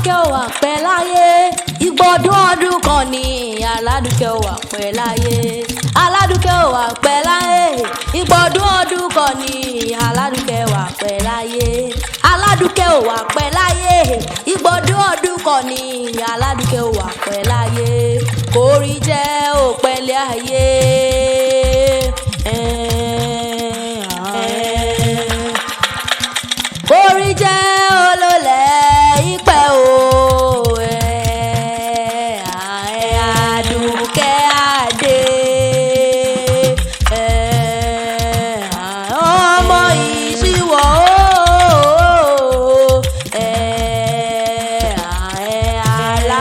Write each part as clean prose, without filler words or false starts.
aládùkẹ́ ò wà pẹ́ láyé ìgbọ̀dún ọdún kan ní aládùkẹ́ ò wà pẹ́ láyé aládùkẹ́ ò wà pẹ́ láyé ìgbọ̀dún ọdún kan ní aládùkẹ́ wà pẹ́ láyé aládùkẹ́ ò wà pẹ́ láyé ìgbọ̀dún ọdún kan ní aládùkẹ́ ò wà pẹ́ láyé kórí jẹ́ òpẹ́lẹ́ ayé. Kórí jẹ́ olólẹ̀ ìpẹ́ o Àdùkẹ́ Adé ọmọ ìṣíwọ̀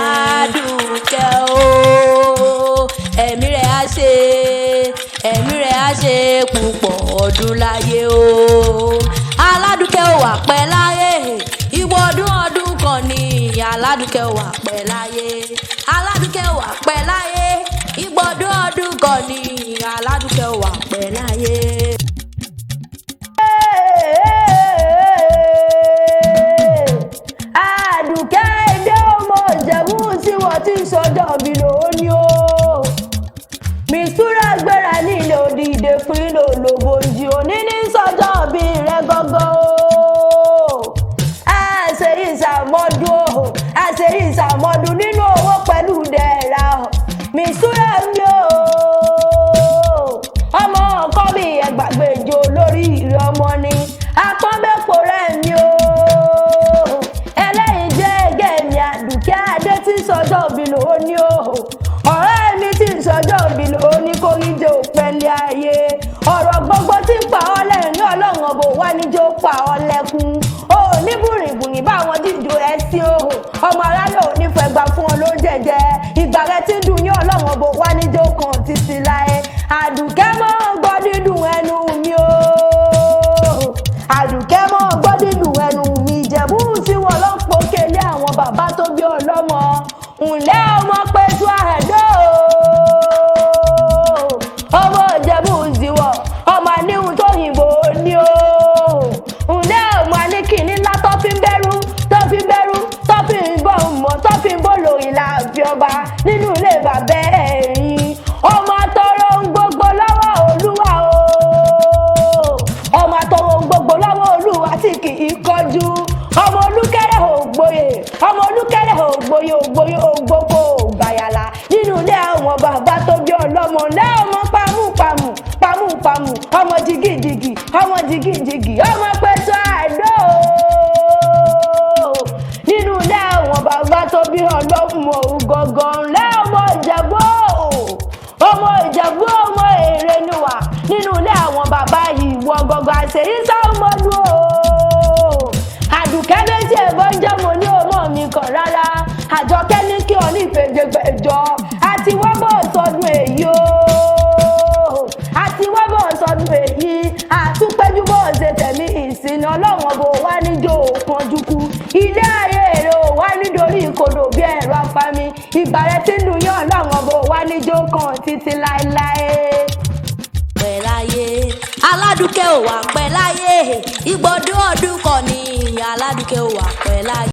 Aládùkẹ́ o ẹ̀mí rẹ̀ á ṣe púpọ̀ ọdún láyé o. Aládùkẹ́ ò wà pẹ́ láyé ìgbọ̀dún ọdún kan ní aládùkẹ́ ò wà pẹ́ láyé aládùkẹ́ ò wà pẹ́ láyé ìgbọ̀dún ọdún kan ní aládùkẹ́ ò wà pẹ́ láyé. Àdùkẹ́ èdè ọmọ Ìjẹ̀bú sí wọ́n ti sọjọ́ bí lóní o mìsúra gbéra nílé òdìdè fún ìlò lòbòjì òní ní sọjọ́ bí rẹ gọ́gọ́ o àṣírí ìsàmọ́dún nínú owó pẹ̀lú dẹ̀ra mìsúra mi o ọmọ ọkọ mi ẹgbàgbèjò lórí ìrẹ ọmọ ni apọ́nbẹ́pọ̀ rẹ̀ mi o ẹlẹ́yin jẹ́ ẹgẹ́ mi Àdùkẹ́ Adé tí sọjọ́ bí lóní o ọ̀rẹ́ mi tí sọjọ́ bí lóní kó rí jẹ́ òpẹ́lẹ́ ayé ọ̀rọ̀ gbogbo tí ń pa ọ́ lẹ́rìn Ọlọ́run ọbọ̀ wá níjó pa ọ́ lẹ́kún o ní bùrìbùrì báwọn dídò ẹ sí o ọmọ aráyé ò ní fẹ́ gbà fún ọ ló jẹjẹ ìgbà rẹ tí ń dùn yín Ọlọ́run ọbọ̀ wá níjó kan títí láyé Àdùkẹ́ mọ́ gbọ́ dídùn ẹnu mi o Àdùkẹ́ mọ́ gbọ́ dídùn ẹnu mi Ìjẹ̀bú tí wọ́n lọ́ pọ̀ kélé àwọn bàbá tó bí ọlọ́mọ ǹlẹ́ ọmọ pẹ̀tù àdó ọmọ Ìjẹ̀bú ìzìwọ̀ ọmọ aníhun tó yìnbó ní o ǹlẹ́ ọmọ aníkìní ńlá tó fi ń bẹ̀rù tó fi ń bọ̀ mọ́ tó fi ń bọ̀ lórí láàfin ọba nínú ilé bàbá ẹ̀yìn ọmọ tọrọ ń gbogbo lọ́wọ́ Olúwa o ọmọ tọrọ ń gbogbo lọ́wọ́ Olúwa tí kì í kọjú ọmọ olúkẹ́rẹ́ ògbóyè ògbógbó gbàyàlà nínú ilé àwọn bàbá tó bí ọlọ́mọ lẹ́ ọmọ pamúpamù ọmọ jìgìjìgì ọmọ pẹ̀tù àdó nínú ilé àwọn bàbá tó bí ọlọ́mọ gọ̀gàn lẹ́ ọmọ Ìjẹ̀bú ọmọ èrè níwà nínú ilé àwọn bàbá yìí wọ gọ̀gàn àṣeyí sáwọ́mọdún o Àdùkẹ́ méjì ẹ̀gbọ́n jẹ́ mo ní ọmọ mi kan rárá Àjọkẹ́ ní kí ọ ní ìfẹ̀jẹ̀gbẹ̀jọ àti wọ́n bọ̀ sọdún èyí o àtúpẹ́jú bọ̀ ṣe tẹ̀mí ìsìn Ọlọ́run ọbọ̀ wá níjó òkanjúkú ilé ayé èrò wá nítorí ìkodò bí ẹ̀rọ afámi ìbàrẹ̀ tí ń dùn yán Ọlọ́run ọbọ̀ wá níjó kan títí láéláé. Pẹ́ láyé aládùkẹ́ ò wà pẹ́ láyé ìgbọ̀dún ọdún kan ní aládùkẹ́ ò wà pẹ́ láyé.